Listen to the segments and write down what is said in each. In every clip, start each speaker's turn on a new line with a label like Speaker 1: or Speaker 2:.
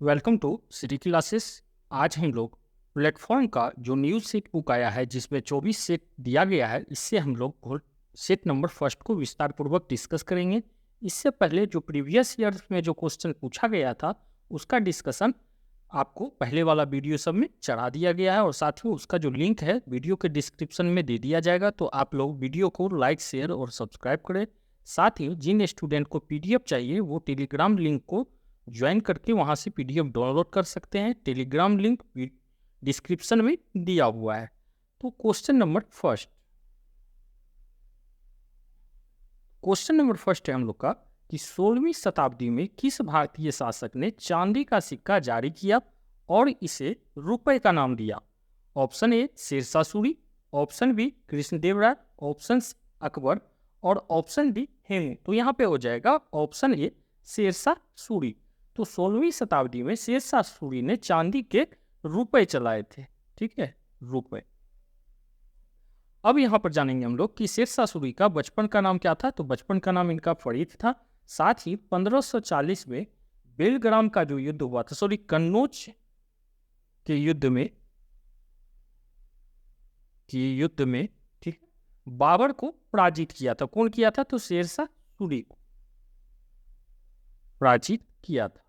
Speaker 1: Welcome to city classes. आज हम लोग प्लेटफॉर्म का जो न्यूज़ सेट बुक आया है जिसमें 24 सेट दिया गया है, इससे हम लोग सेट नंबर फर्स्ट को विस्तार पूर्वक डिस्कस करेंगे। इससे पहले जो प्रीवियस ईयर में जो क्वेश्चन पूछा गया था उसका डिस्कशन आपको पहले वाला वीडियो सब में चढ़ा दिया गया है और साथ ही उसका जो लिंक है वीडियो के डिस्क्रिप्शन में दे दिया जाएगा। तो आप लोग वीडियो को लाइक, शेयर और सब्सक्राइब करें। साथ ही जिन स्टूडेंट को पीडीएफ चाहिए वो टेलीग्राम लिंक को ज्वाइन करके वहां से पीडीएफ डाउनलोड कर सकते हैं। टेलीग्राम लिंक डिस्क्रिप्शन में दिया हुआ है। तो क्वेश्चन नंबर फर्स्ट है हम लोग का कि 16वीं शताब्दी में किस भारतीय शासक ने चांदी का सिक्का जारी किया और इसे रुपए का नाम दिया? Option A Sher Shah Suri, option B Krishnadevaraya, option C Akbar और ऑप्शन डी हेमू। तो यहाँ पे हो जाएगा ऑप्शन ए शेरशाह सूरी। तो 16वीं शताब्दी में शेरशाह सूरी ने चांदी के रुपए चलाए थे। ठीक है, रुपए। अब यहाँ पर जानेंगे हम लोग कि शेरशाह सूरी का बचपन का नाम क्या था। तो बचपन का नाम इनका फरीद था। साथ ही 1540 में बेलग्राम का जो युद्ध हुआ था, कन्नौज के युद्ध में ठीक बाबर को पराजित किया था। कौन किया था? तो शेरशाह सूरी को पराजित किया था।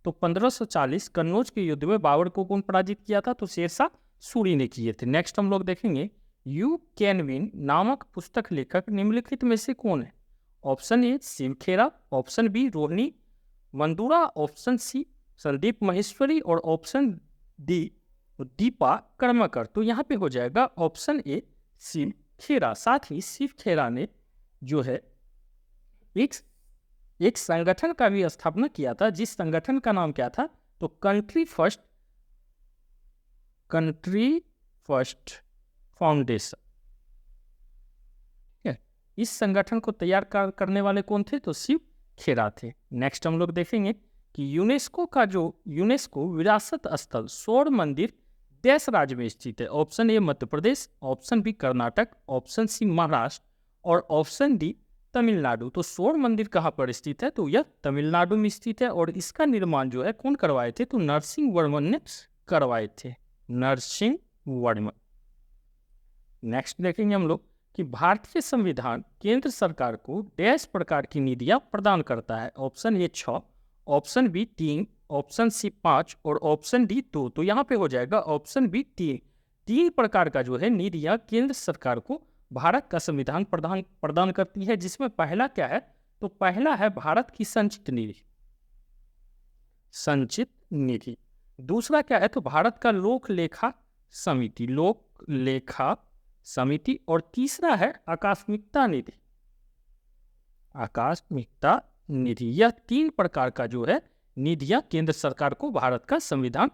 Speaker 1: तो 1540 कन्नौज के युद्ध में बाबर को कौन पराजित किया था? तो शेरशाह सूरी ने किए थे। नेक्स्ट हम लोग देखेंगे यू कैन विन नामक पुस्तक लेखक निम्नलिखित में से कौन है? Option A Shiv Khera, option B Rohini Mandura, option C Sandeep Maheshwari और ऑप्शन डी दीपा कर्मकर। तो यहाँ पे हो जाएगा ऑप्शन ए शिव खेरा। साथ ही शिव खेरा ने जो है एक संगठन का भी स्थापना किया था, जिस संगठन का नाम क्या था? तो कंट्री फर्स्ट फाउंडेशन। इस संगठन को तैयार करने वाले कौन थे? तो शिव खेरा थे। नेक्स्ट हम लोग देखेंगे कि यूनेस्को विरासत स्थल सौर मंदिर देश राज्य में स्थित है। Option A Madhya Pradesh, option B Karnataka, option C Maharashtra और ऑप्शन डी तमिलनाडु। तो सौर मंदिर कहाँ पर स्थित है? तो यह तमिलनाडु में स्थित है और इसका निर्माण जो है कौन करवाए थे? तो नरसिंह वर्मन ने करवाए थे, नरसिंह वर्मन। नेक्स्ट देखेंगे हम लोग कि भारतीय संविधान केंद्र सरकार को डैश प्रकार की निधियां प्रदान करता है। Option A 6, option B 3, option C 5 और ऑप्शन डी 2। तो यहाँ पे हो जाएगा ऑप्शन बी 3। 3 प्रकार का जो है निधियां केंद्र सरकार को भारत का संविधान प्रदान करती है, जिसमें पहला क्या है? तो पहला है भारत की संचित निधि। दूसरा क्या है? तो भारत का लोक लेखा समिति और तीसरा है आकस्मिकता निधि। यह 3 प्रकार का जो है निधियां केंद्र सरकार को भारत का संविधान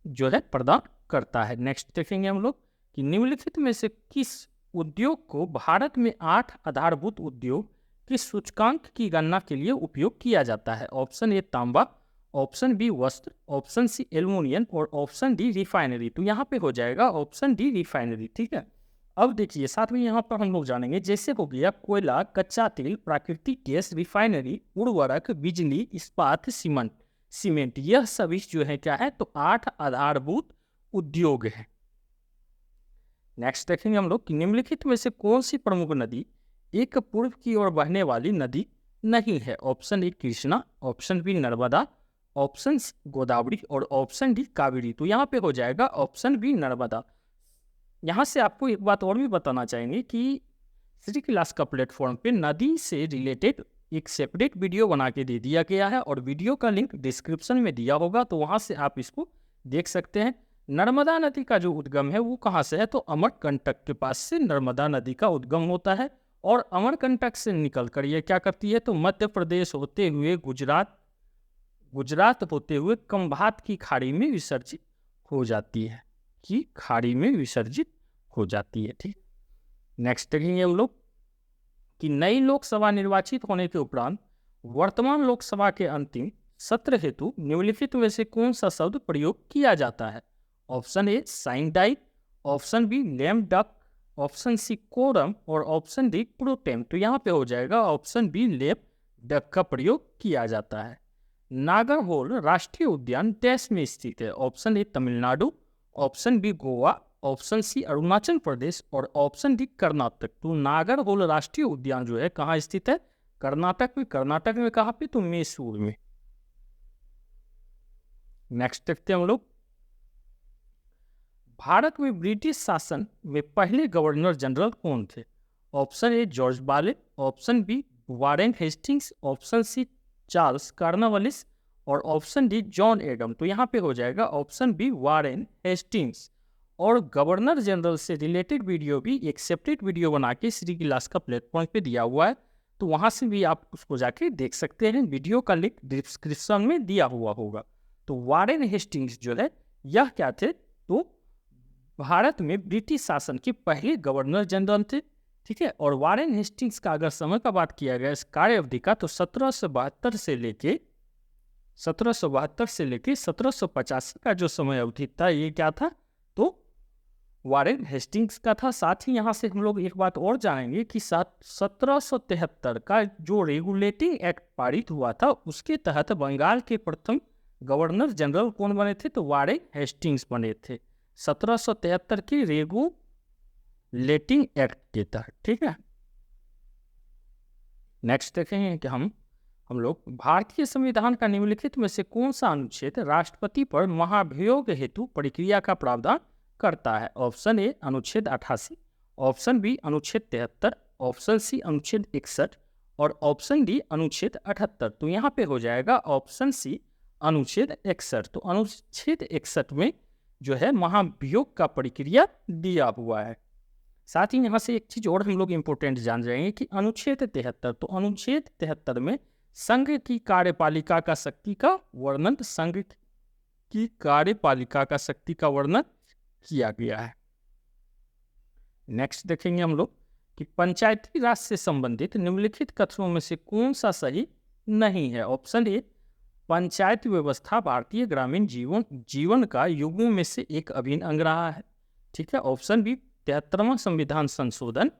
Speaker 1: जो है प्रदान करता है। नेक्स्ट देखेंगे हम लोग कि निम्नलिखित में से किस उद्योग को भारत में 8 आधारभूत उद्योग के सूचकांक की गणना के लिए उपयोग किया जाता है? ऑप्शन ए तांबा, ऑप्शन बी वस्त्र, ऑप्शन सी एल्युमिनियम और ऑप्शन डी रिफाइनरी। तो यहाँ पे हो जाएगा ऑप्शन डी रिफाइनरी। ठीक है, अब देखिए साथ में यहाँ पर हम लोग जानेंगे, जैसे हो गया कोयला, कच्चा तेल, प्राकृतिक गैस, रिफाइनरी, उर्वरक, बिजली, इस्पात, सीमेंट। यह सभी जो है क्या है? तो 8 आधारभूत उद्योग है। नेक्स्ट देखेंगे हम लोग कि निम्नलिखित में से कौन सी प्रमुख नदी एक पूर्व की ओर बहने वाली नदी नहीं है? Option A Krishna, option B Narmada, option Godavari और ऑप्शन डी कावेरी। तो यहाँ पे हो जाएगा ऑप्शन बी नर्मदा। यहाँ से आपको एक बात और भी बताना चाहेंगे कि सिटी क्लास का प्लेटफॉर्म पे नदी से रिलेटेड एक सेपरेट वीडियो बना के दे दिया गया है और वीडियो का लिंक डिस्क्रिप्शन में दिया होगा, तो वहाँ से आप इसको देख सकते हैं। नर्मदा नदी का जो उद्गम है वो कहाँ से है? तो अमरकंटक के पास से नर्मदा नदी का उद्गम होता है और अमरकंटक से निकल कर ये क्या करती है? तो मध्य प्रदेश होते हुए गुजरात होते हुए खंभात की खाड़ी में विसर्जित हो जाती है। ठीक, नेक्स्ट देखेंगे हम लोग कि नई लोकसभा निर्वाचित होने के उपरांत वर्तमान लोकसभा के अंतिम सत्र हेतु निम्नलिखित में से कौन सा शब्द प्रयोग किया जाता है? Option A sine die, option B lame duck, option C quorum और ऑप्शन डी प्रोटेम। तो यहाँ पे हो जाएगा ऑप्शन बी लेम डक का प्रयोग किया जाता है। नागरहोल राष्ट्रीय उद्यान देश में स्थित है? Option A Tamil Nadu, option B Goa, option C Arunachal Pradesh और ऑप्शन डी कर्नाटक। तो नागरहोल राष्ट्रीय उद्यान जो है कहाँ स्थित है? कर्नाटक में। कर्नाटक में कहाँ पे? तो मैसूर में। नेक्स्ट देखते हैं हम लोग, भारत में ब्रिटिश शासन में पहले गवर्नर जनरल कौन थे? Option A George Barlow, option B Warren Hastings, option C Charles Cornwallis और ऑप्शन डी जॉन एडम। तो यहाँ पे हो जाएगा ऑप्शन बी वारेन हेस्टिंग्स। और गवर्नर जनरल से रिलेटेड वीडियो भी एक सेपरेट वीडियो बना के श्री गिलास का प्लेटफॉर्म पे दिया हुआ है, तो वहाँ से भी आप उसको जाके देख सकते हैं। वीडियो का लिंक डिस्क्रिप्शन में दिया हुआ होगा। तो वारेन हेस्टिंग्स जो है यह क्या थे? तो भारत में ब्रिटिश शासन के पहले गवर्नर जनरल थे। ठीक है, और वारेन हेस्टिंग्स का अगर समय का बात किया गया इस कार्य अवधि का, तो 1772 से लेके 1785 का जो समय अवधि था ये क्या था? तो वारेन हेस्टिंग्स का था। साथ ही यहाँ से हम लोग एक बात और जानेंगे कि 1773 का जो रेगुलेटिंग एक्ट पारित हुआ था उसके तहत बंगाल के प्रथम गवर्नर जनरल कौन बने थे? तो वारेन हेस्टिंग्स बने थे 1773 के रेगुलेटिंग एक्ट के तहत। ठीक है, नेक्स्ट देखेंगे कि हम लोग भारतीय संविधान का निम्नलिखित में से कौन सा अनुच्छेद राष्ट्रपति पर महाभियोग हेतु प्रक्रिया का प्रावधान करता है? ऑप्शन ए अनुच्छेद 88, ऑप्शन बी अनुच्छेद 73, ऑप्शन सी अनुच्छेद 61 और ऑप्शन डी अनुच्छेद 78। तो यहाँ पे हो जाएगा ऑप्शन सी अनुच्छेद 61। तो अनुच्छेद 61 में जो है महाभियोग का प्रक्रिया दिया हुआ है। साथ ही यहाँ से एक चीज और हम लोग इम्पोर्टेंट जान जाएंगे कि अनुच्छेद 73, तो अनुच्छेद 73 में संघ की कार्यपालिका का शक्ति का वर्णन, संघ की कार्यपालिका का शक्ति का वर्णन किया गया है। नेक्स्ट देखेंगे हम लोग कि पंचायती राज से संबंधित निम्नलिखित कथनों में से कौन सा सही नहीं है? ऑप्शन ए पंचायत व्यवस्था भारतीय ग्रामीण जीवन का युगों में से एक अभिन्न अंग रहा है। ठीक है, ऑप्शन बी 73वां संविधान संशोधन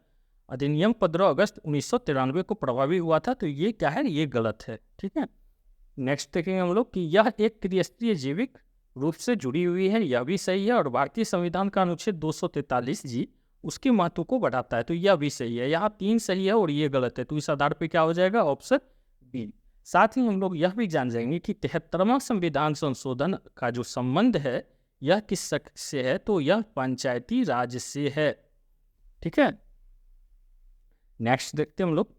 Speaker 1: अधिनियम 15 अगस्त 1993 को प्रभावी हुआ था। तो ये क्या है? ये गलत है। ठीक है, नेक्स्ट देखेंगे हम लोग कि यह एक त्रिस्तरीय जैविक रूप से जुड़ी हुई है, यह भी सही है। और भारतीय संविधान का अनुच्छेद 243 जी उसके महत्व को बढ़ाता है, तो यह भी सही है। यहाँ 3 सही है और ये गलत है, तो इस आधार पे क्या हो जाएगा? Option B. साथ ही हम लोग यह भी जान जाएंगे कि 73वां संविधान संशोधन का जो संबंध है यह किस से है? तो यह पंचायती राज से है। ठीक है, नेक्स्ट देखते हैं हम लोग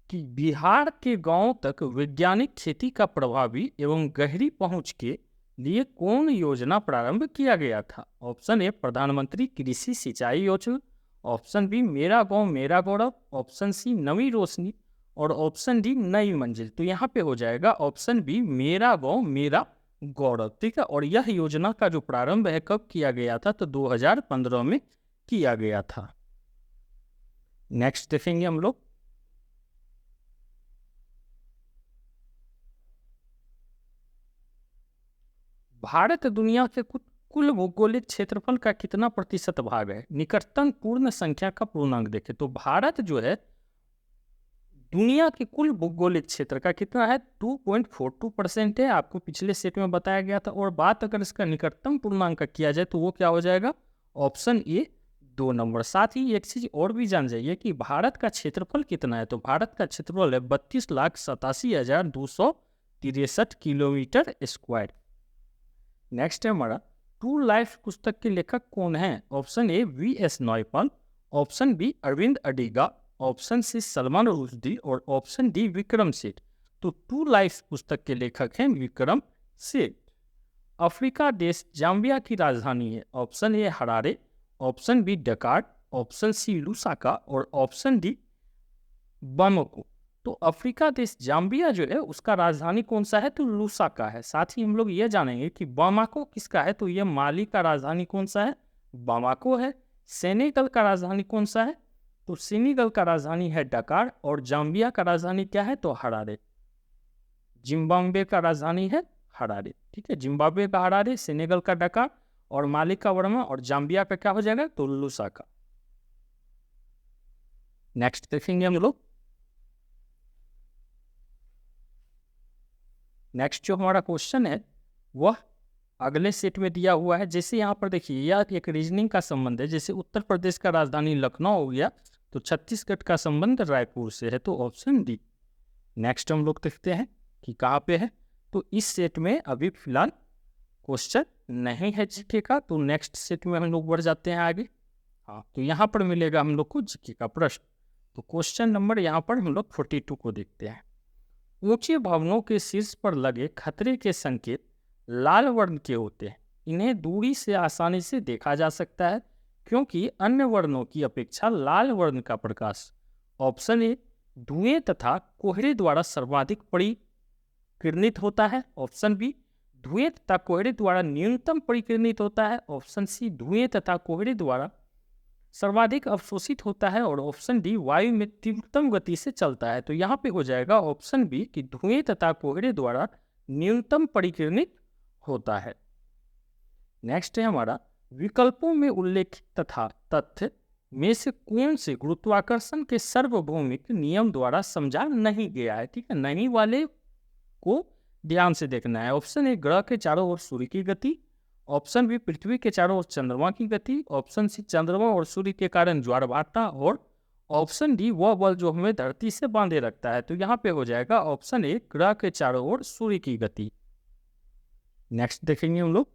Speaker 1: कि बिहार के गांवों तक वैज्ञानिक खेती का प्रभावी एवं गहरी पहुंच के लिए कौन योजना प्रारंभ किया गया था? ऑप्शन ए प्रधानमंत्री कृषि सिंचाई योजना, ऑप्शन बी मेरा गांव मेरा गौरव, ऑप्शन सी नई रोशनी और ऑप्शन डी नई मंजिल। तो यहाँ पे हो जाएगा ऑप्शन बी मेरा गांव मेरा गौरव। ठीक है, और यह योजना का जो प्रारंभ है कब किया गया था? तो 2015 में किया गया था। नेक्स्ट देखेंगे हम लोग भारत दुनिया के कुल भौगोलिक क्षेत्रफल का कितना प्रतिशत भाग है? निकटतम पूर्ण संख्या का पूर्णांक देखें तो भारत जो है दुनिया के कुल भौगोलिक क्षेत्र का कितना है? 2.42% है, आपको पिछले सेट में बताया गया था। और बात अगर इसका निकटतम पूर्णांक का किया जाए तो वो क्या हो जाएगा? Option A 2 number. साथ ही एक चीज और भी जान जाइए कि भारत का क्षेत्रफल कितना है? तो भारत का क्षेत्रफल है 32,87,263 किलोमीटर स्क्वायर। नेक्स्ट है हमारा ट्रू लाइफ पुस्तक के लेखक कौन है? Option A V.S. Naipaul, option B Arvind Adiga, option C Salman Rushdie और ऑप्शन डी विक्रम सेठ। तो ट्रू लाइफ पुस्तक के लेखक हैं विक्रम सेठ। अफ्रीका देश जाम्बिया की राजधानी है? Option A Harare, option B Dakar, option C Lusaka और ऑप्शन डी बामाको। तो अफ्रीका देश जाम्बिया जो है उसका राजधानी कौन सा है? तो लुसाका है। साथ ही हम लोग ये जानेंगे कि बामाको किसका है? तो यह माली का राजधानी कौन सा है? बामाको है। सेनेगल का राजधानी कौन सा है? तो सेनेगल का राजधानी है डकार। और जाम्बिया का राजधानी क्या है? तो हरारे। जिम्बाब्वे का राजधानी है हरारे। ठीक है, जिम्बाब्वे का हरारे, सेनेगल का डकार और माली का वर्मा और जाम्बिया का क्या हो जाएगा? तो लुसाका। नेक्स्ट देखेंगे हम लोग नेक्स्ट जो हमारा क्वेश्चन है वह अगले सेट में दिया हुआ है। जैसे यहाँ पर देखिए यह एक रीजनिंग का संबंध है, जैसे उत्तर प्रदेश का राजधानी लखनऊ हो गया तो छत्तीसगढ़ का संबंध रायपुर से है, तो ऑप्शन डी। नेक्स्ट हम लोग देखते हैं कि कहाँ पे है, तो इस सेट में अभी फिलहाल क्वेश्चन नहीं है जीके का, तो नेक्स्ट सेट में हम लोग बढ़ जाते हैं आगे। हाँ, तो यहाँ पर मिलेगा हम लोग को जीके का प्रश्न। तो क्वेश्चन नंबर यहाँ पर हम लोग 42 को देखते हैं। ऊंचे भवनों के शीर्ष पर लगे खतरे के संकेत लाल वर्ण के होते हैं। इन्हें दूरी से आसानी से देखा जा सकता है क्योंकि अन्य वर्णों की अपेक्षा लाल वर्ण का प्रकाश ऑप्शन ए धुएं तथा कोहरे द्वारा सर्वाधिक परिकिरणित होता है, ऑप्शन बी धुएं तथा कोहरे द्वारा न्यूनतम परिकिरणित होता है, ऑप्शन सी धुएं तथा कोहरे द्वारा सर्वाधिक अवशोषित होता है, और ऑप्शन डी वायु में तीव्रतम गति से चलता है। तो यहाँ पे हो जाएगा ऑप्शन बी कि धुएं तथा कोहरे द्वारा न्यूनतम परिकिरणित होता है। नेक्स्ट है हमारा विकल्पों में उल्लेखित तथा तथ्य में से कौन से गुरुत्वाकर्षण के सार्वभौमिक नियम द्वारा समझा नहीं गया है। ठीक है, नहीं वाले को ध्यान से देखना है। ऑप्शन ए ग्रह के चारों ओर सूर्य की गति, ऑप्शन बी पृथ्वी के चारों ओर चंद्रमा की गति, ऑप्शन सी चंद्रमा और सूर्य के कारण ज्वार भाटा, और ऑप्शन डी वह बल जो हमें धरती से बांधे रखता है। तो यहाँ पे हो जाएगा ऑप्शन ए ग्रह के चारों ओर सूर्य की गति। नेक्स्ट देखेंगे हम लोग,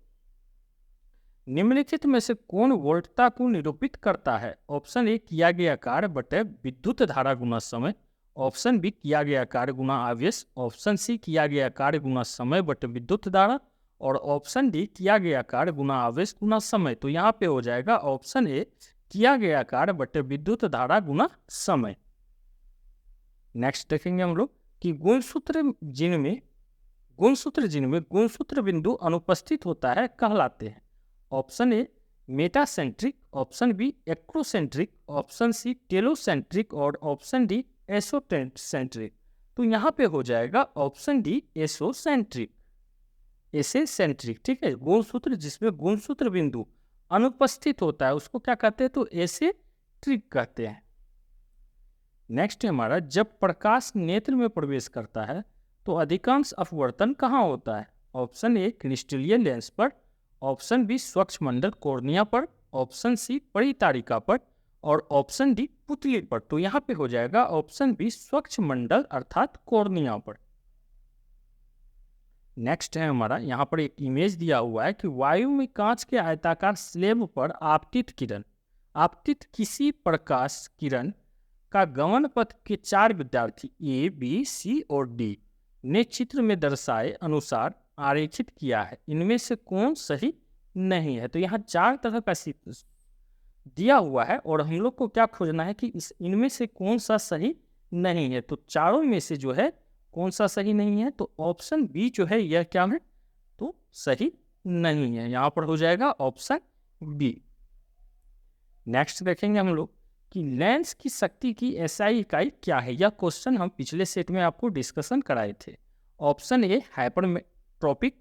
Speaker 1: निम्नलिखित में से कौन वोल्टता को निरूपित करता है। ऑप्शन ए किया गया कार्य बटे विद्युत धारा गुना समय, ऑप्शन बी किया गया कार्य गुना आवेश, ऑप्शन सी किया गया कार्य गुना समय बटे विद्युत धारा, और ऑप्शन डी किया गया कार्य गुना आवेश गुना समय। तो यहाँ पे हो जाएगा ऑप्शन ए किया गया कार्य बटे विद्युत धारा गुना समय। नेक्स्ट देखेंगे हम लोग कि गुणसूत्र जिनमें गुणसूत्र बिंदु अनुपस्थित होता है कहलाते हैं। Option A metacentric, option B acrocentric, option C telocentric, और ऑप्शन डी एसोसेंट्रिक। तो यहाँ पे हो जाएगा ऑप्शन डी एसोसेंट्रिक। ठीक है, गुणसूत्र जिसमें गुणसूत्र बिंदु अनुपस्थित होता है उसको क्या कहते हैं, तो एसेंट्रिक कहते हैं। नेक्स्ट है हमारा जब प्रकाश नेत्र में प्रवेश करता है तो अधिकांश अपवर्तन कहाँ होता है। ऑप्शन ए क्रिस्टलीय लेंस पर, ऑप्शन बी स्वच्छ मंडल कॉर्निया पर, ऑप्शन सी परितारिका पर, और ऑप्शन डी पुतली पर। तो यहाँ पे हो जाएगा ऑप्शन बी स्वच्छ मंडल अर्थात कॉर्निया पर। नेक्स्ट है हमारा यहाँ पर एक इमेज दिया हुआ है कि वायु में कांच के आयताकार स्लेब पर आपतित किसी प्रकाश किरण का गमन पथ के 4 विद्यार्थी ए बी सी और डी ने चित्र में दर्शाए अनुसार आरेखित किया है। इनमें से कौन सही नहीं है। तो यहाँ 4 तरह का दिया हुआ है और हम लोग को क्या खोजना है कि इनमें से कौन सा सही नहीं है। तो चारों में से जो है कौन सा सही नहीं है, तो ऑप्शन बी जो है यह क्या है, तो सही नहीं है। यहाँ पर हो जाएगा ऑप्शन बी। नेक्स्ट देखेंगे हम लोग कि लेंस की शक्ति की एसआई इकाई क्या है। यह क्वेश्चन हम पिछले सेट में आपको डिस्कशन कराए थे। Option A hypermetropic,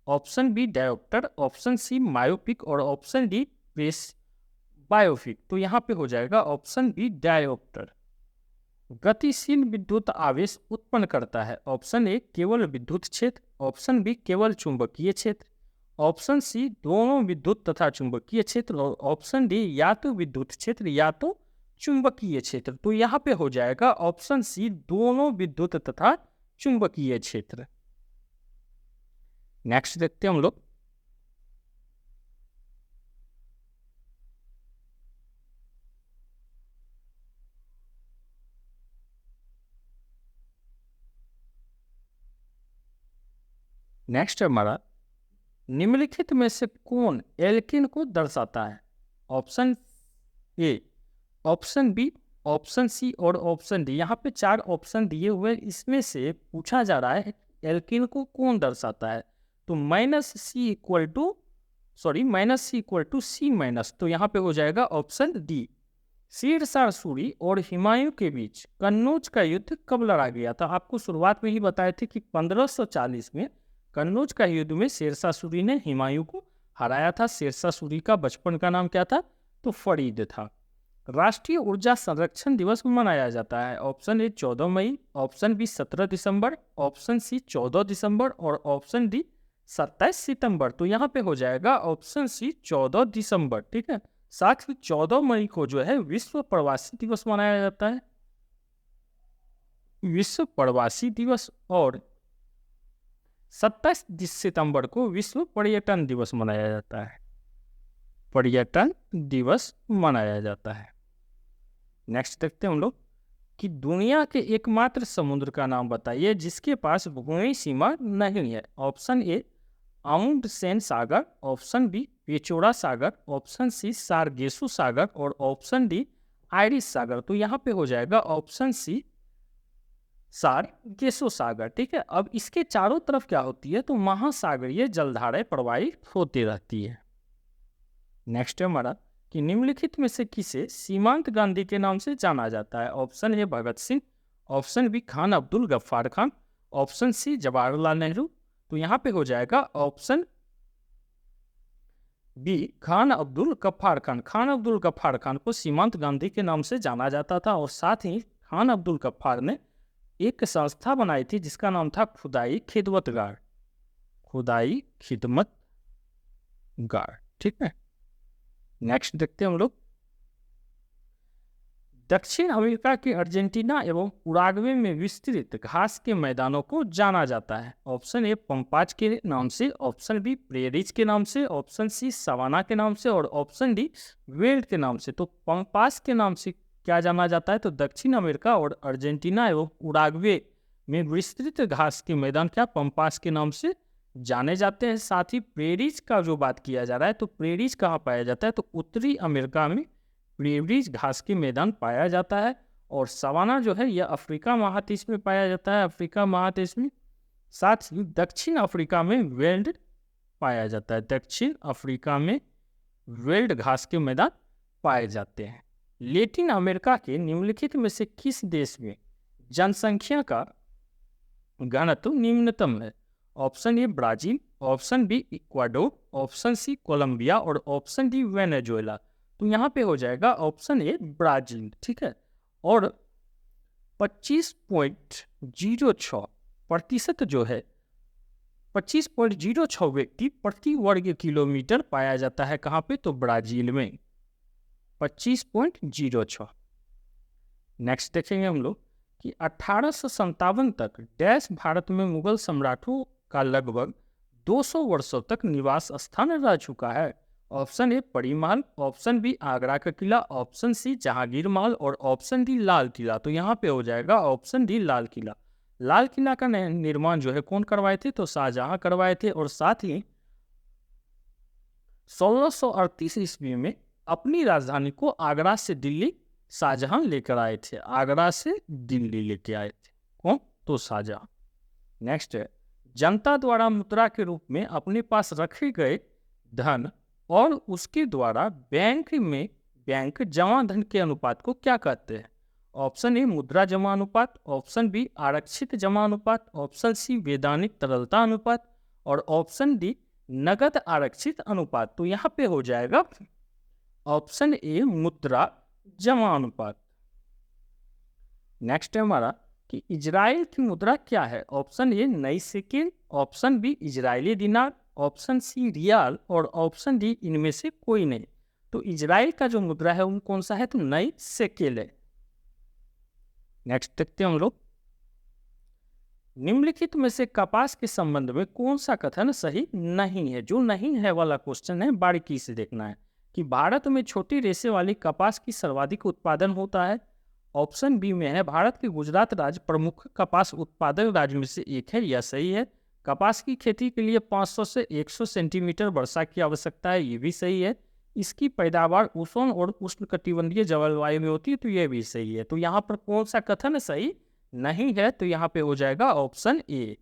Speaker 1: option B diopter, option C myopic, और ऑप्शन डी प्रेस बायोपिक। तो यहाँ पे हो जाएगा ऑप्शन बी डायोप्टर। गतिशील विद्युत आवेश उत्पन्न करता है। ऑप्शन ए केवल विद्युत क्षेत्र, ऑप्शन बी केवल चुंबकीय क्षेत्र, ऑप्शन सी दोनों विद्युत तथा चुंबकीय क्षेत्र, और ऑप्शन डी या तो विद्युत क्षेत्र या तो चुंबकीय क्षेत्र। तो यहाँ पे हो जाएगा ऑप्शन सी दोनों विद्युत तथा चुंबकीय क्षेत्र। नेक्स्ट देखते हैं हम लोग नेक्स्ट हमारा निम्नलिखित में से कौन एल्किन को दर्शाता है। Option A, option B, option C और ऑप्शन डी। यहाँ पे 4 ऑप्शन दिए हुए, इसमें से पूछा जा रहा है एल्किन को कौन दर्शाता है। तो minus C equal to C minus. तो यहाँ पे हो जाएगा ऑप्शन डी। शेरशाह सूरी और हुमायूं के बीच कन्नौज का युद्ध कब लड़ा गया था। आपको शुरुआत में ही बताए थे कि 1540 में कन्नौज का युद्ध में शेरशाह सूरी ने हुमायूं को हराया था। शेरशाह सूरी का बचपन का नाम क्या था, तो फरीद था। राष्ट्रीय ऊर्जा संरक्षण दिवस मनाया जाता है? ऑप्शन ए 14 मई, ऑप्शन बी 17 दिसंबर, ऑप्शन सी 14 दिसंबर और ऑप्शन डी 27 सितंबर। तो यहाँ पे हो जाएगा ऑप्शन सी 14 दिसंबर। ठीक है, साथ ही 14 मई को जो है विश्व प्रवासी दिवस मनाया जाता है, विश्व प्रवासी दिवस, और 27 सितंबर को विश्व पर्यटन दिवस मनाया जाता है, पर्यटन दिवस मनाया जाता है। नेक्स्ट देखते हैं हम लोग कि दुनिया के एकमात्र समुद्र का नाम बताइए जिसके पास भूमि सीमा नहीं है। ऑप्शन ए अमुंडसेन सागर, ऑप्शन बी पेचोरा सागर, ऑप्शन सी सारगेसु सागर और ऑप्शन डी आयरिश सागर। तो यहाँ पे हो जाएगा ऑप्शन सी सारगेसु सागर। ठीक है, अब इसके चारों तरफ क्या होती है, तो महासागरीय जलधाराएं प्रवाहित होती रहती है। नेक्स्ट है हमारा कि निम्नलिखित में से किसे सीमांत गांधी के नाम से जाना जाता है? Option A Bhagat Singh, option B Khan Abdul Ghaffar Khan, option C Jawaharlal Nehru. तो यहाँ पे हो जाएगा ऑप्शन बी खान अब्दुल गफ्फार खान। खान अब्दुल गफ्फार खान को सीमांत गांधी के नाम से जाना जाता था और साथ ही खान अब्दुल गफ्फार ने एक संस्था बनाई थी जिसका नाम था खुदाई खिदमतगार, खुदाई खिदमतगार। ठीक है, नेक्स्ट देखते हैं हम लोग। दक्षिण अमेरिका के अर्जेंटीना एवं उराग्वे में विस्तृत घास के मैदानों को जाना जाता है। ऑप्शन ए पंपाज के नाम से, ऑप्शन बी प्रेरिज के नाम से, ऑप्शन सी सवाना के नाम से और ऑप्शन डी वेल्ड के नाम से। तो पंपाज के नाम से क्या जाना जाता है, तो दक्षिण अमेरिका और अर्जेंटीना एवं उराग्वे में विस्तृत घास के मैदान क्या पंपाज के नाम से जाने जाते हैं। साथ ही प्रेरिज का जो बात किया जा रहा है, तो प्रेरिज कहाँ पाया जाता है, तो उत्तरी अमेरिका में प्रेरिज घास के मैदान पाया जाता है। और सवाना जो है यह अफ्रीका महादेश में पाया जाता है, अफ्रीका महादेश में। साथ ही दक्षिण अफ्रीका में वेल्ड पाया जाता है, दक्षिण अफ्रीका में वेल्ड घास के मैदान पाए जाते हैं। लैटिन अमेरिका के निम्नलिखित में से किस देश में जनसंख्या का घनत्व निम्नतम है? Option A Brazil, option B Ecuador, option C Colombia और ऑप्शन डी वेनेजुएला। तो यहाँ पे हो जाएगा ऑप्शन ए ब्राजील। ठीक है, और 25.06% जो है 25.06 व्यक्ति प्रति वर्ग किलोमीटर पाया जाता है। कहाँ पे, तो ब्राजील में 25.06। नेक्स्ट देखेंगे हम लोग कि 1857 तक डैश भारत में मुगल सम्राटों का लगभग 200 वर्षों तक निवास स्थान रह चुका है। ऑप्शन ए परी महल, ऑप्शन बी आगरा का किला, ऑप्शन सी जहांगीर महल और ऑप्शन डी लाल किला। तो यहाँ पे हो जाएगा ऑप्शन डी लाल किला। लाल किला का निर्माण जो है कौन करवाए थे, तो शाहजहां करवाए थे। और साथ ही 1638 ईस्वी में अपनी राजधानी को आगरा से दिल्ली शाहजहां लेकर आए थे, आगरा से दिल्ली लेके आए थे कौन, तो शाहजहां। नेक्स्ट है जनता द्वारा मुद्रा के रूप में अपने पास रखे गए धन और उसके द्वारा बैंक जमा धन के अनुपात को क्या कहते हैं? ऑप्शन ए मुद्रा जमा अनुपात, ऑप्शन बी आरक्षित जमा अनुपात, ऑप्शन सी वैधानिक तरलता अनुपात और ऑप्शन डी नगद आरक्षित अनुपात। तो यहाँ पे हो जाएगा ऑप्शन ए मुद्रा जमा अनुपात। नेक्स्ट है हमारा कि इजराइल की मुद्रा क्या है? ऑप्शन ए नई शेकेल, ऑप्शन बी इजरायली दिनार, ऑप्शन सी रियाल और ऑप्शन डी इनमें से कोई नहीं। तो इजराइल का जो मुद्रा है वो कौन सा है, तो नई शेकेल है। नेक्स्ट देखते हैं हम लोग। निम्नलिखित में से कपास के संबंध में कौन सा कथन सही नहीं है? जो नहीं है वाला क्वेश्चन है, बारीकी से देखना है कि भारत में छोटी रेशे वाली कपास की सर्वाधिक उत्पादन होता है। ऑप्शन बी में है भारत के गुजरात राज्य प्रमुख कपास उत्पादक राज्य में से एक है, यह सही है। कपास की खेती के लिए 500 से 100 सेंटीमीटर वर्षा की आवश्यकता है, ये भी सही है। इसकी पैदावार उष्ण और उष्णकटिबंधीय जलवायु में होती है, तो यह भी सही है। तो यहाँ पर कौन सा कथन सही नहीं है, तो यहाँ पे हो जाएगा ऑप्शन ए।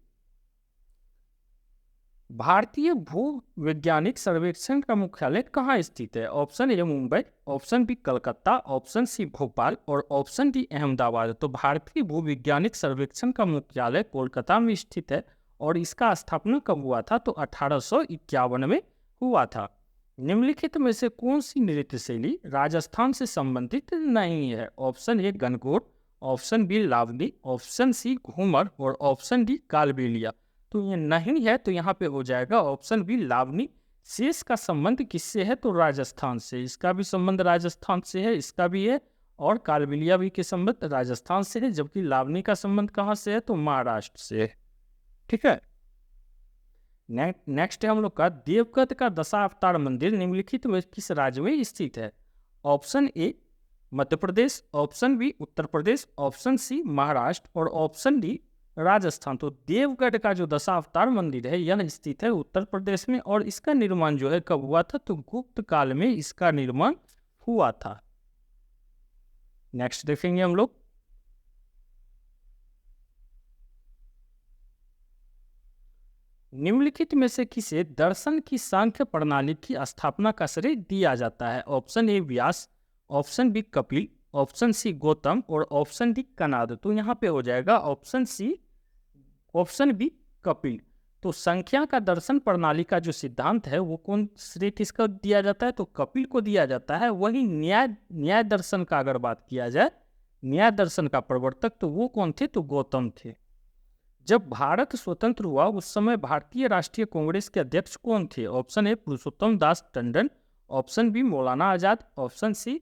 Speaker 1: भारतीय भू वैज्ञानिक सर्वेक्षण का मुख्यालय कहाँ स्थित है? Option A Mumbai, option B Calcutta, option C Bhopal और ऑप्शन डी अहमदाबाद। तो भारतीय भू वैज्ञानिक सर्वेक्षण का मुख्यालय कोलकाता में स्थित है और इसका स्थापना कब हुआ था, तो 1851 में हुआ था। निम्नलिखित में से कौन सी नृत्य शैली राजस्थान से संबंधित नहीं है? Option A Gangaur, option B Lavani, option C Ghoomar और ऑप्शन डी कालबेलिया। तो ये नहीं है, तो यहाँ पे हो जाएगा ऑप्शन बी लावनी। शेष का संबंध किससे है? तो राजस्थान से। इसका भी संबंध राजस्थान से है, इसका भी है, और कालबेलिया भी के संबंध राजस्थान से है, जबकि लावनी का संबंध कहाँ से है? तो महाराष्ट्र से है। ठीक है। नेक्स्ट है हम लोग का देवगढ़ का दशावतार मंदिर निम्नलिखित में किस राज्य में स्थित है? Option A Madhya Pradesh, option B Uttar Pradesh, option C Maharashtra और ऑप्शन डी राजस्थान। तो देवगढ़ का जो दशावतार मंदिर है यह स्थित है उत्तर प्रदेश में, और इसका निर्माण जो है कब हुआ था? तो गुप्त काल में इसका निर्माण हुआ था। नेक्स्ट देखेंगे हम लोग, निम्नलिखित में से किसे दर्शन की सांख्य प्रणाली की स्थापना का श्रेय दिया जाता है? Option A Vyas, option B Kapil, option C Gautam और ऑप्शन डी कनाद। तो यहाँ पे हो जाएगा option C, option B Kapil. तो संख्या का दर्शन प्रणाली का जो सिद्धांत है वो कौन श्रेय किसको दिया जाता है? तो कपिल को दिया जाता है। वही न्याय दर्शन का अगर बात किया जाए, न्याय दर्शन का प्रवर्तक, तो वो कौन थे? तो गौतम थे। जब भारत स्वतंत्र हुआ उस समय भारतीय राष्ट्रीय कांग्रेस के अध्यक्ष कौन थे? Option A Purushottam Das Tandon, option B Maulana Azad, option C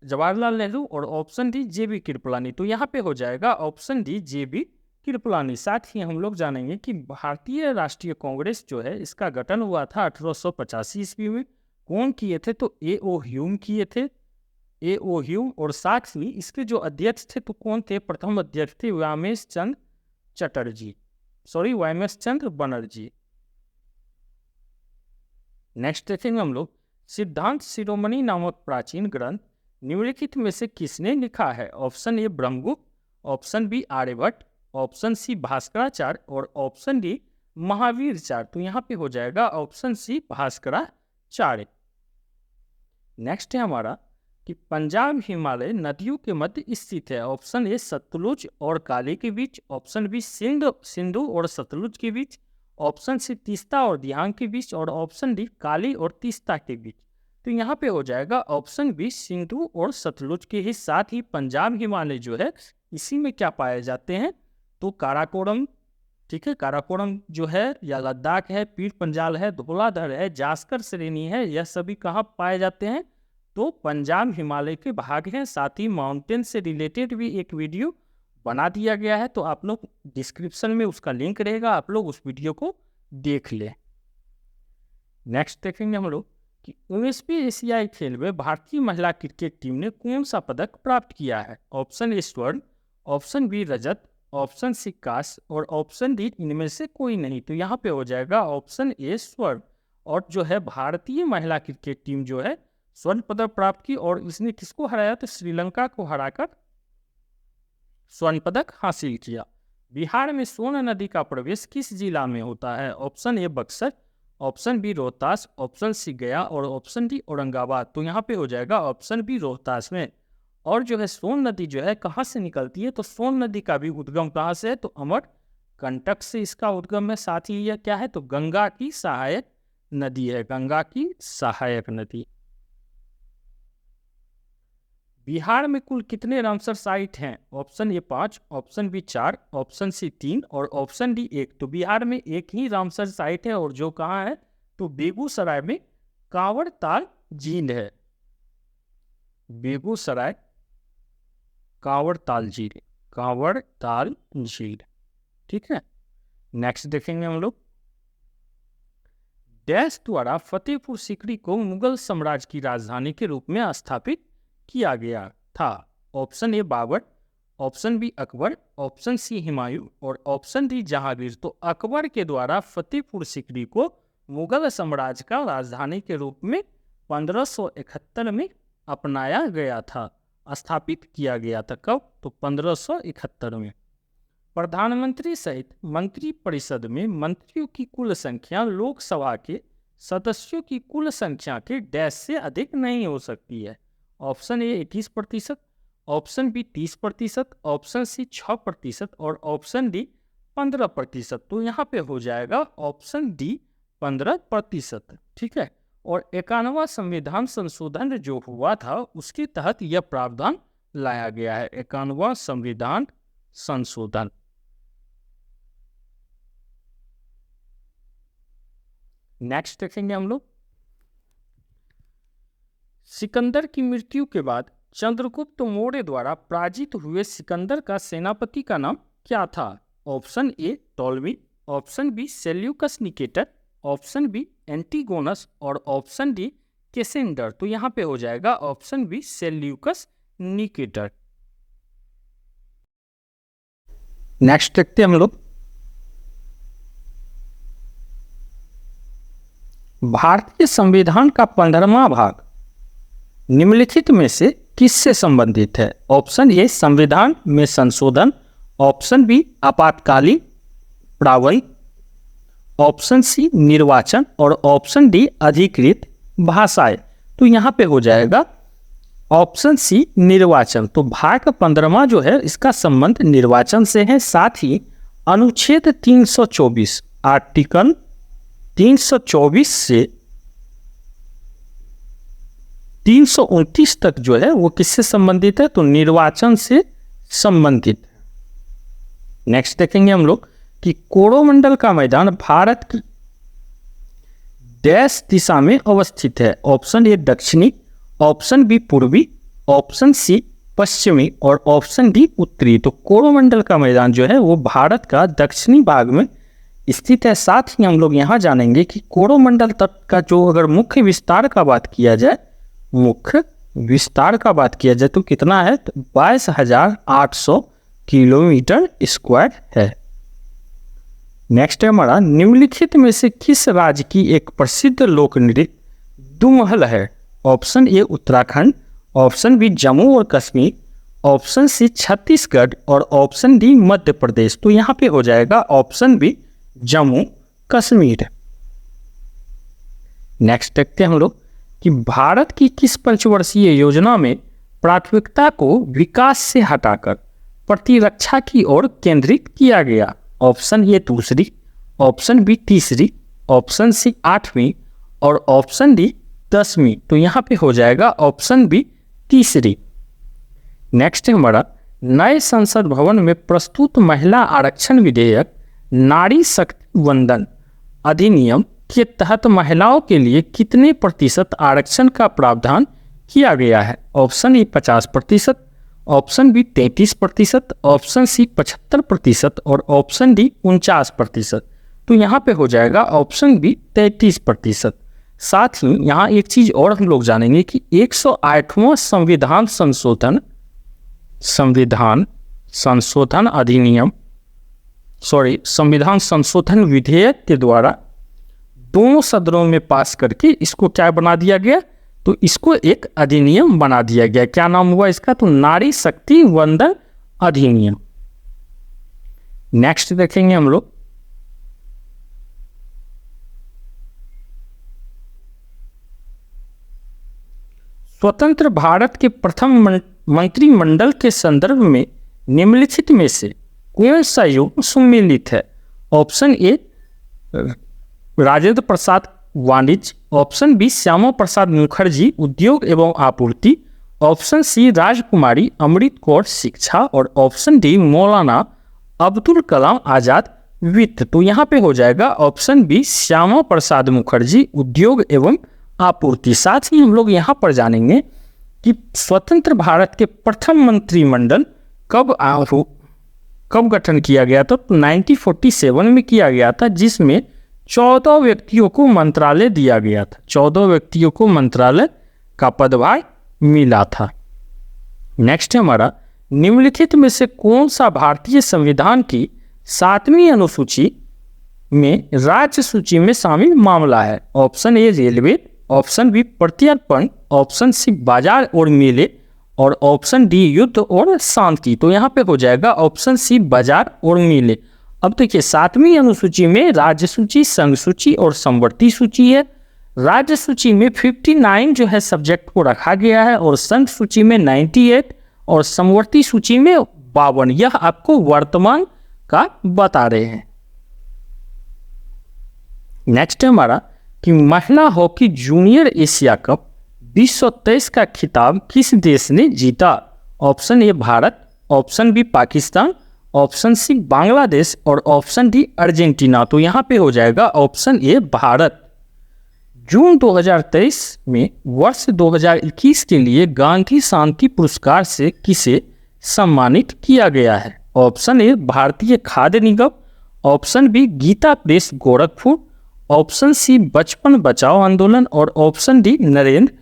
Speaker 1: Jawaharlal Nehru और ऑप्शन डी जेबी कृपलानी। तो यहाँ पे हो जाएगा ऑप्शन डी जेबी कृपलानी। साथ ही हम लोग जानेंगे कि भारतीय राष्ट्रीय कांग्रेस जो है इसका गठन हुआ था 1885 ईस्वी में। कौन किए थे? तो ए.ओ. ह्यूम किए थे, ए.ओ. ह्यूम। और साथ ही इसके जो अध्यक्ष थे तो कौन थे? प्रथम अध्यक्ष थे व्यामेश चंद्र चटर्जी, सॉरी व्यामेश चंद्र बनर्जी। नेक्स्ट देखेंगे हम लोग, सिद्धांत शिरोमणि नामक प्राचीन ग्रंथ निम्नलिखित में से किसने लिखा है? Option A Brahmagupta, option B Aryabhatta, option C Bhaskaracharya और ऑप्शन डी महावीरचार्य। तो यहाँ पे हो जाएगा ऑप्शन सी भास्कराचार्य। नेक्स्ट है हमारा कि पंजाब हिमालय नदियों के मध्य स्थित है। ऑप्शन ए सतलुज और काली के बीच, ऑप्शन बी सिंधु और सतलुज के बीच, ऑप्शन सी तीस्ता और दियांग के बीच और ऑप्शन डी काली और तीस्ता के बीच। तो यहाँ पे हो जाएगा ऑप्शन बी सिंधु और सतलुज के ही साथ ही पंजाब हिमालय जो है इसी में क्या पाए जाते हैं? तो काराकोरम, ठीक है, काराकोरम जो है या लद्दाख है, पीर पंजाल है, धौलाधर है, जास्कर श्रेणी है, यह सभी कहाँ पाए जाते हैं? तो पंजाब हिमालय के भाग हैं। साथ ही माउंटेन से रिलेटेड भी एक वीडियो बना दिया गया है, तो आप लोग डिस्क्रिप्शन में उसका लिंक रहेगा, आप लोग उस वीडियो को देख लें। नेक्स्ट देखेंगे हम लोग कि 19वीं एशियाई खेल में भारतीय महिला क्रिकेट टीम ने कौन सा पदक प्राप्त किया है? ऑप्शन ए स्वर्ण, ऑप्शन बी रजत, ऑप्शन सी कांस्य और ऑप्शन डी इनमें से कोई नहीं। तो यहाँ पे हो जाएगा ऑप्शन ए स्वर्ण। और जो है भारतीय महिला क्रिकेट टीम जो है स्वर्ण पदक प्राप्त की, और इसने किसको हराया? तो श्रीलंका को हराकर स्वर्ण पदक हासिल किया। बिहार में सोन नदी का प्रवेश किस जिला में होता है? Option A Buxar, option B Rohtas, option C Gaya और ऑप्शन डी औरंगाबाद। तो यहाँ पे हो जाएगा ऑप्शन बी रोहतास में। और जो है सोन नदी जो है कहाँ से निकलती है? तो सोन नदी का भी उद्गम कहाँ से है? तो अमरकंटक से इसका उद्गम है। साथ ही यह क्या है? तो गंगा की सहायक नदी है, गंगा की सहायक नदी। बिहार में कुल कितने रामसर साइट हैं? Option A 5, option B 4, option C 3 और ऑप्शन डी 1। तो बिहार में एक ही रामसर साइट है, और जो कहाँ है? तो बेगूसराय में कांवड़ताल झील है, बेगूसराय कांवड़ताल झील, कांवड़ताल झील। ठीक है। नेक्स्ट देखेंगे हम लोग, डैश द्वारा फतेहपुर सीकरी को मुगल साम्राज्य की राजधानी के रूप में स्थापित किया गया था। Option A Babur, option B Akbar, option C Humayun और ऑप्शन डी जहांगीर। तो अकबर के द्वारा फतेहपुर सीकरी को मुगल साम्राज्य का राजधानी के रूप में 1571 में अपनाया गया था, स्थापित किया गया था। कब? तो 1571 में। प्रधानमंत्री सहित मंत्री परिषद में मंत्रियों की कुल संख्या लोकसभा के सदस्यों की कुल संख्या के डैश से अधिक नहीं हो सकती है। Option A 21%, option B 30%, option C 6% और ऑप्शन डी 15%। तो यहाँ पे हो जाएगा ऑप्शन डी 15%। ठीक है। और 51वां संविधान संशोधन जो हुआ था उसके तहत यह प्रावधान लाया गया है। 51वां संविधान संशोधन। नेक्स्ट देखेंगे हम लोग, सिकंदर की मृत्यु के बाद चंद्रगुप्त मौर्य द्वारा पराजित हुए सिकंदर का सेनापति का नाम क्या था? Option A Ptolemy, option B Seleucus Nicator, option B Antigonus और ऑप्शन डी कैसेंडर। तो यहाँ पे हो जाएगा option B Seleucus Nicator. Next देखते हैं हम लोग, भारतीय संविधान का 15वां भाग निम्नलिखित में से किससे संबंधित है? ऑप्शन ए संविधान में संशोधन, ऑप्शन बी आपातकालीन प्रावधान, ऑप्शन सी निर्वाचन और ऑप्शन डी अधिकृत भाषाएं। तो यहाँ पे हो जाएगा ऑप्शन सी निर्वाचन। तो भाग 15वां जो है इसका संबंध निर्वाचन से है। साथ ही अनुच्छेद 324 आर्टिकल 324 से 329 तक जो है वो किससे संबंधित है? तो निर्वाचन से संबंधित है। नेक्स्ट देखेंगे हम लोग कि कोरोमंडल का मैदान भारत की डैश दिशा में अवस्थित है? ऑप्शन ए दक्षिणी, ऑप्शन बी पूर्वी, ऑप्शन सी पश्चिमी और ऑप्शन डी उत्तरी। तो कोरोमंडल का मैदान जो है वो भारत का दक्षिणी भाग में स्थित है। साथ ही हम लोग यहाँ जानेंगे कि कोरोमंडल तट का जो अगर मुख्य विस्तार का बात किया जाए, मुख्य विस्तार का बात किया जाए तो कितना है? तो 22,800 किलोमीटर स्क्वायर है। नेक्स्ट है हमारा, निम्नलिखित में से किस राज्य की एक प्रसिद्ध लोक नृत्य दुमहल है? Option A Uttarakhand, option B Jammu और कश्मीर, ऑप्शन सी छत्तीसगढ़ और ऑप्शन डी मध्य प्रदेश। तो यहाँ पे हो जाएगा option B Jammu Kashmir. Next देखते हैं हम लोग कि भारत की किस पंचवर्षीय योजना में प्राथमिकता को विकास से हटाकर प्रतिरक्षा की ओर केंद्रित किया गया? ऑप्शन ए दूसरी, ऑप्शन बी तीसरी, ऑप्शन सी 8वीं और ऑप्शन डी 10वीं। तो यहाँ पे हो जाएगा ऑप्शन बी तीसरी। नेक्स्ट है हमारा, नए संसद भवन में प्रस्तुत महिला आरक्षण विधेयक नारी शक्ति वंदन अधिनियम के तहत महिलाओं के लिए कितने प्रतिशत आरक्षण का प्रावधान किया गया है? Option A 50%, option B 33%, option C 75% और ऑप्शन डी 49%। तो यहाँ पे हो जाएगा ऑप्शन बी 33%। साथ ही यहाँ एक चीज और हम लोग जानेंगे कि 108वां संविधान संशोधन विधेयक के द्वारा दोनों सदनों में पास करके इसको क्या बना दिया गया? तो इसको एक अधिनियम बना दिया गया। क्या नाम हुआ इसका? तो नारी शक्ति वंदन अधिनियम। नेक्स्ट देखेंगे हम लोग, स्वतंत्र भारत के प्रथम मंत्रिमंडल के संदर्भ में निम्नलिखित में से कौन सा युग सम्मिलित है? ऑप्शन ए राजेंद्र प्रसाद वाणिज्य, ऑप्शन बी श्यामा प्रसाद मुखर्जी उद्योग एवं आपूर्ति, ऑप्शन सी राजकुमारी अमृत कौर शिक्षा और ऑप्शन डी मौलाना अब्दुल कलाम आजाद वित्त। तो यहाँ पे हो जाएगा ऑप्शन बी श्यामा प्रसाद मुखर्जी उद्योग एवं आपूर्ति। साथ ही हम लोग यहाँ पर जानेंगे कि स्वतंत्र भारत के प्रथम मंत्रिमंडल कब गठन किया गया था? तो 1947 में किया गया था, जिसमें 14 व्यक्तियों को मंत्रालय दिया गया था। 14 व्यक्तियों को मंत्रालय का पदभार मिला था। नेक्स्ट है हमारा, निम्नलिखित में से कौन सा भारतीय संविधान की 7वीं अनुसूची में राज्य सूची में शामिल मामला है? Option A railway, option B प्रत्यर्पण, ऑप्शन सी बाजार और मेले और ऑप्शन डी युद्ध और शांति। तो यहाँ पे हो जाएगा ऑप्शन सी बाजार और मेले। अब देखिए 7वीं अनुसूची में राज्य सूची, संघ सूची और समवर्ती सूची है। राज्य सूची में 59 जो है सब्जेक्ट को रखा गया है और संघ सूची में 98 और समवर्ती सूची में 52। यह आपको वर्तमान का बता रहे हैं। नेक्स्ट है हमारा, कि महिला हॉकी जूनियर एशिया कप 2023 का खिताब किस देश ने जीता? Option A Bharat, option B Pakistan, option C Bangladesh और ऑप्शन डी अर्जेंटीना। तो यहाँ पे हो जाएगा ऑप्शन ए भारत। जून 2023 में वर्ष 2021 के लिए गांधी शांति पुरस्कार से किसे सम्मानित किया गया है? Option A Bharatiya Khadya Nigam, option B Gita press Gorakhpur, option C Bachpan Bachao आंदोलन और ऑप्शन डी नरेंद्र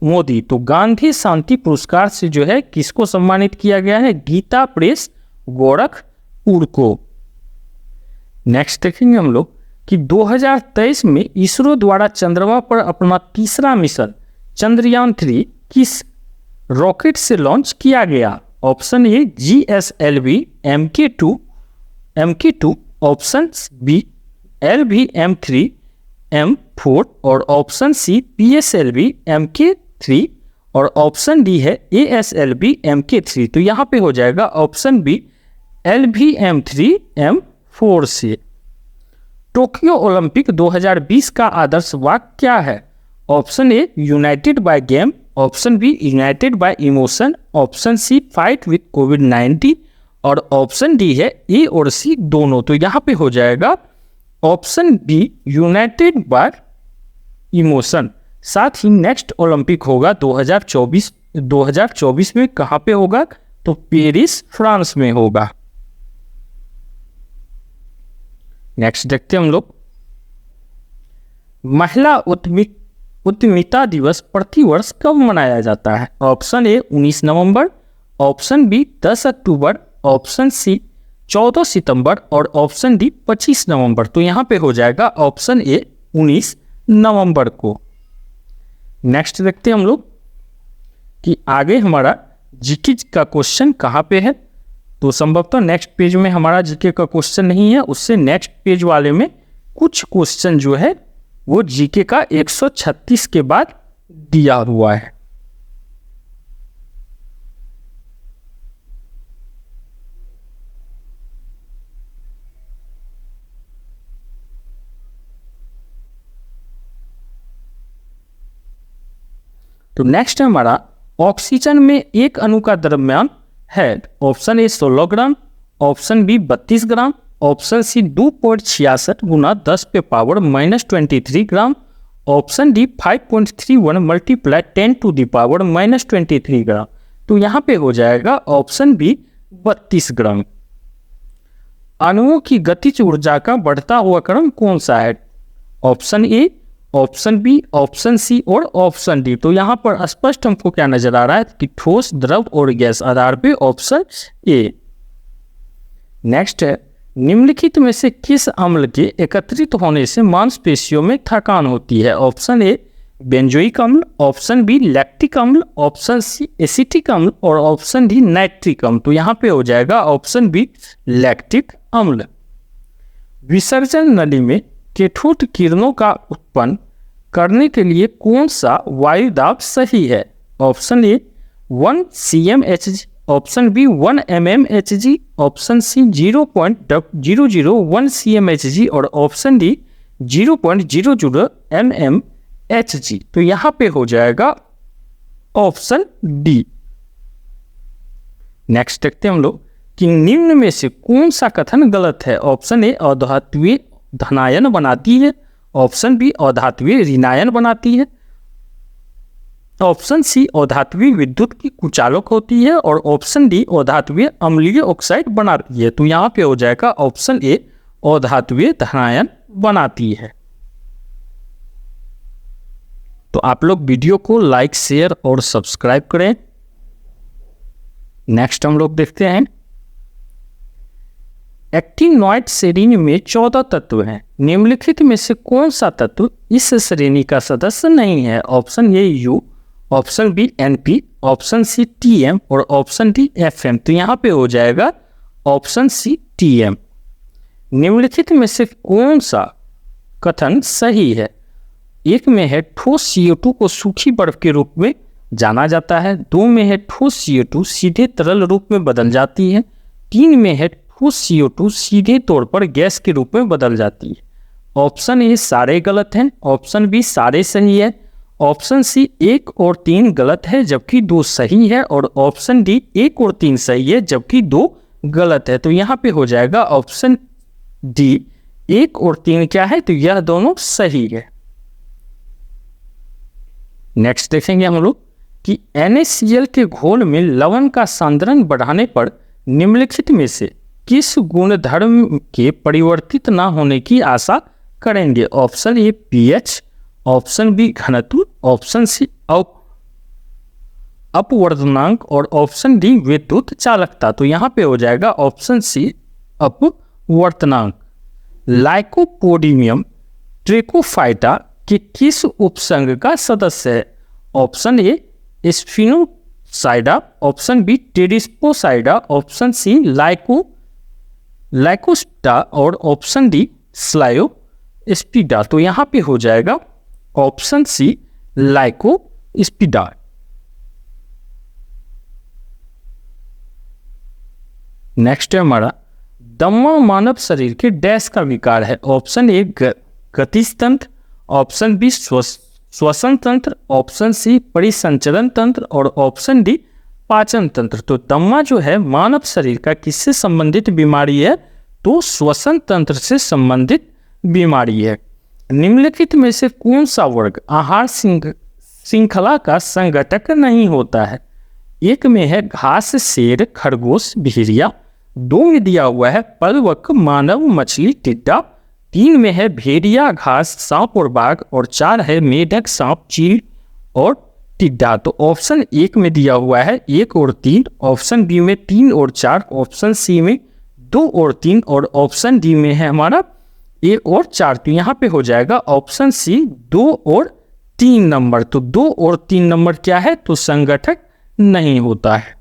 Speaker 1: मोदी। तो गांधी शांति पुरस्कार से जो है किसको सम्मानित किया गया है? गीता प्रेस गोरखपुर को। नेक्स्ट देखेंगे हम लोग कि 2023 में इसरो द्वारा चंद्रमा पर अपना तीसरा मिशन चंद्रयान 3 किस रॉकेट से लॉन्च किया गया? Option A GSLV MK2, option B LV-M3 M4 और ऑप्शन सी PSLV MK3 और ऑप्शन डी है ASLV MK3। तो यहाँ पे हो जाएगा ऑप्शन बी LV-M3 M4 से। टोक्यो ओलंपिक 2020 का आदर्श वाक्य क्या है? Option A united by game, option B united by emotion, option C fight with कोविड-19 और ऑप्शन डी है ए और सी दोनों। तो यहाँ पे हो जाएगा option B united by emotion. साथ ही नेक्स्ट ओलंपिक होगा 2024 में। कहाँ पे होगा? तो पेरिस फ्रांस में होगा। नेक्स्ट देखते हैं हम लोग, महिला उद्यमिता दिवस प्रतिवर्ष कब मनाया जाता है? ऑप्शन ए 19 नवंबर, ऑप्शन बी 10 अक्टूबर, ऑप्शन सी 14 सितंबर और ऑप्शन डी 25 नवंबर। तो यहाँ पे हो जाएगा ऑप्शन ए 19 नवंबर को। नेक्स्ट देखते हैं हम लोग कि आगे हमारा जीके का क्वेश्चन कहाँ पे है। तो संभवतः नेक्स्ट पेज में हमारा जीके का क्वेश्चन नहीं है, उससे नेक्स्ट पेज वाले में कुछ क्वेश्चन जो है वो जीके का 136 के बाद दिया हुआ है। तो नेक्स्ट है हमारा ऑक्सीजन में एक अणु का द्रव्यमान है। Option A 16 gram, option B 32 gram, option C 2.66 गुना 10 पे power -23 gram, option D 5.31 multiply 10 to the power -23 gram. तो यहाँ पे हो जाएगा ऑप्शन बी 32 ग्राम। अणुओं की गतिज ऊर्जा का बढ़ता हुआ क्रम कौन सा है? Option A, option B, option C और ऑप्शन डी। तो यहाँ पर स्पष्ट हमको क्या नजर आ रहा है कि ठोस, द्रव और गैस आधार पे ऑप्शन ए। नेक्स्ट है, निम्नलिखित में से किस अम्ल के एकत्रित होने से मांसपेशियों में थकान होती है? ऑप्शन ए बेंजोइक अम्ल, ऑप्शन बी लैक्टिक अम्ल, ऑप्शन सी एसिटिक अम्ल और ऑप्शन डी नाइट्रिक अम्ल। तो यहाँ पे हो जाएगा ऑप्शन बी लैक्टिक अम्ल। विसर्जन नली में कैथोड किरणों का उत्पन्न करने के लिए कौन सा वायु दाब सही है? Option A 1 cmHg, option B 1 mmHg, option C 0.001 cmHg और ऑप्शन डी 0.00 mmHg। तो यहाँ पे हो जाएगा ऑप्शन डी। नेक्स्ट देखते हैं हम लोग कि निम्न में से कौन सा कथन गलत है? ऑप्शन ए अधात्वीय धनायन बनाती है, ऑप्शन बी अधात्वीय ऋणायन बनाती है, ऑप्शन सी अधात्वीय विद्युत की कुचालक होती है और ऑप्शन डी अधात्वीय अम्लीय ऑक्साइड बनाती है। तो यहाँ पे हो जाएगा ऑप्शन ए अधात्वीय धनायन बनाती है। तो आप लोग वीडियो को लाइक, शेयर और सब्सक्राइब करें। नेक्स्ट हम लोग देखते हैं, एक्टिनोइड श्रेणी में 14 तत्व हैं। निम्नलिखित में से कौन सा तत्व इस श्रेणी का सदस्य नहीं है? Option A U, option B NP, option C TM और ऑप्शन डी FM। तो यहाँ पे हो जाएगा ऑप्शन सी TM। निम्नलिखित में से कौन सा कथन सही है? एक में है ठोस CO2 को सूखी बर्फ के रूप में जाना जाता है, 2 में है ठोस CO2 सीधे तरल रूप में बदल जाती है, 3 में है ठोस CO2 सीधे तौर पर गैस के रूप में बदल जाती है, ऑप्शन ए सारे गलत हैं, ऑप्शन बी सारे सही है, ऑप्शन सी 1 और 3 गलत है जबकि 2 सही है, और ऑप्शन डी 1 और 3 सही है जबकि 2 गलत है। तो यहाँ पे हो जाएगा ऑप्शन डी 1 और 3 क्या है, तो यह दोनों सही है। नेक्स्ट देखेंगे हम लोग कि NaCl के घोल में लवण का सांद्रण बढ़ाने पर निम्नलिखित में से किस गुणधर्म के परिवर्तित ना होने की आशा करेंगे। Option A pH, option B घनत्व, ऑप्शन सी अपवर्तनांक और ऑप्शन डी विद्युत चालकता। तो यहाँ पे हो जाएगा ऑप्शन सी अपवर्तनांक। लाइकोपोडियम ट्रेकोफाइटा के किस उपसंघ का सदस्य है। ऑप्शन ए स्फिनोसाइडा, ऑप्शन बी टेरिस्पोसाइडा, ऑप्शन सी लाइकोस्टा और ऑप्शन डी स्लायोस्पिडा। तो यहाँ पे हो जाएगा ऑप्शन सी लाइकोस्पिडा। नेक्स्ट है हमारा दमा मानव शरीर के डैश का विकार है। ऑप्शन ए गतिज तंत्र, ऑप्शन बी श्वसन तंत्र, ऑप्शन सी परिसंचरण तंत्र और ऑप्शन डी पाचन तंत्र। तो दमा जो है मानव शरीर का किससे संबंधित बीमारी है, तो श्वसन तंत्र से संबंधित बीमारी है। निम्नलिखित में से कौन सा वर्ग आहार श्रृंखला का संगठक नहीं होता है। एक में है घास, शेर, खरगोश, भेड़िया। 2 में दिया हुआ है पर्वक, मानव, मछली, टिड्डा। 3 में है भेड़िया, घास, सांप और बाघ। और 4 है मेढक, सांप, चील और टिड्डा। तो ऑप्शन 1 में दिया हुआ है 1 और 3, ऑप्शन बी में 3 और 4, ऑप्शन सी में 2 और 3 और ऑप्शन डी में है हमारा 1 और 4। तो यहाँ पे हो जाएगा ऑप्शन सी 2 और 3 नंबर। तो 2 और 3 नंबर क्या है, तो संगठक नहीं होता है।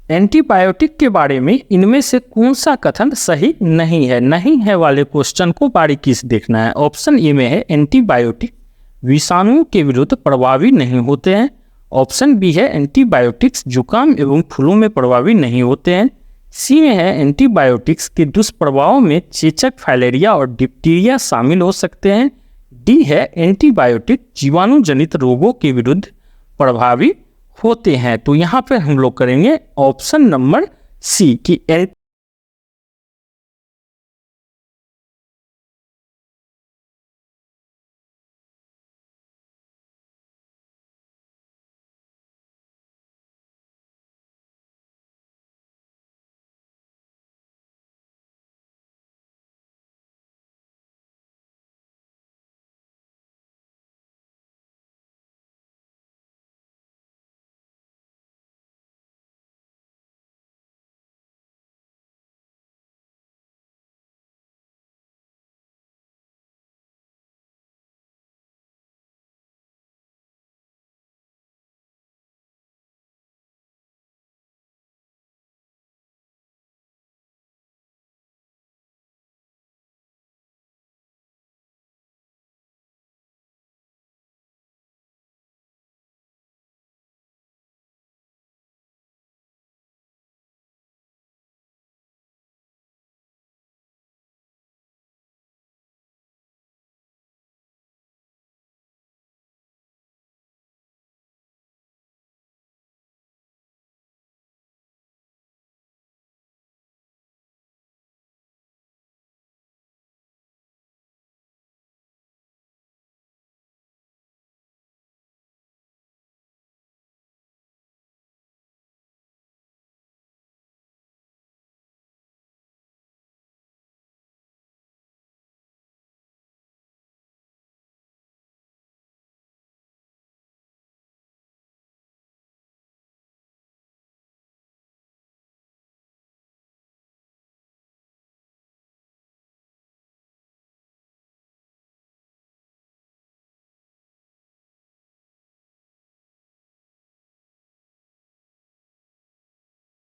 Speaker 1: एंटीबायोटिक के बारे में इनमें से कौन सा कथन सही नहीं है। नहीं है वाले क्वेश्चन को बारीकी से देखना है। ऑप्शन ए में है एंटीबायोटिक विषाणुओं के विरुद्ध प्रभावी नहीं होते हैं। ऑप्शन बी है एंटीबायोटिक्स जुकाम एवं फ्लू में प्रभावी नहीं होते हैं। सी में है एंटीबायोटिक्स के दुष्प्रभावों में चेचक, फाइलेरिया और डिप्टीरिया शामिल हो सकते हैं। डी है एंटीबायोटिक जीवाणु जनित रोगों के विरुद्ध प्रभावी होते हैं। तो यहाँ पे हम लोग करेंगे ऑप्शन नंबर सी कि